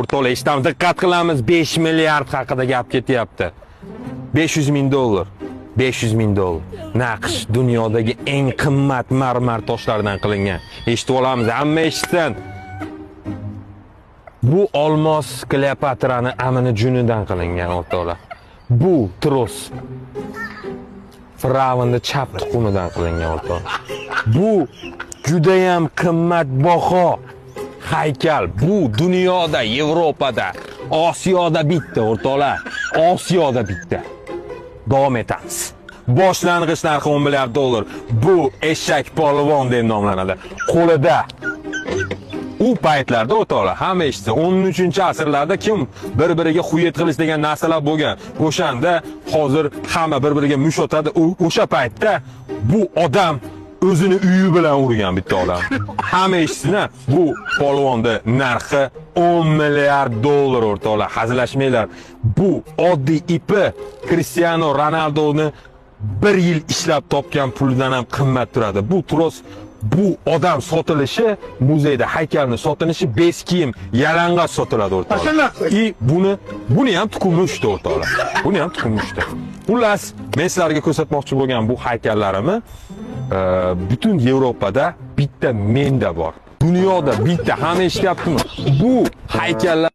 o'rtoqlar, eshitamiz, diqqat qilamiz. 5 milliard haqida gap ketyapti. 500 ming dollar. 500 ming dollar. Naqsh dunyodagi eng qimmat marmar toshlardan qilingan. Eshitib olamiz, hamma eshitsin. Bu olmos Kleopatrani amini junidan qilingan, o'rtoqlar. Bu tros Firavnning chap tuxumidan qilingan, o'rtoqlar. Bu juda ham qimmatbaho haykal. Bu dunyoda, Yevropada, Osiyoda bitta, o'rtoqlar. Osiyoda bitta. Davom etamiz. Boshlang'ich narxi 10 milliard dollar. Bu eshak polvon deb nomlanadi. Qo'lida u paytlarda o'rtoqlar, hamma eshitsa, 13-asrlarda kim bir-biriga xuyet qilish degan narsalar bo'lgan. O'shanda hozir hamma bir-biriga mush otadi. O'sha paytda bu odam o'zini uyi bilan urgan bitta odam. Hamma eshitsin, bu polvonning narxi 10 milliard dollar, o'rtoqlar. Hazillashmanglar. Bu oddiy ipi Cristiano Ronaldo'ni 1 yil ishlab topgan pulidan ham qimmat turadi. Bu tros, bu odam sotilishi, muzeyda haykalni sotilishi bez kiyim, yalang'och sotiladi, o'rtoqlar. Buni ham tukunmushdi, o'rtoqlar. Buni ham tukunmushdi. Xullas, men sizlarga ko'rsatmoqchi bo'lgan bu haykallarimni butun Yevropada bitta menda bor. Dunyoda bitta, hamma eshityaptimi? Bu haykallar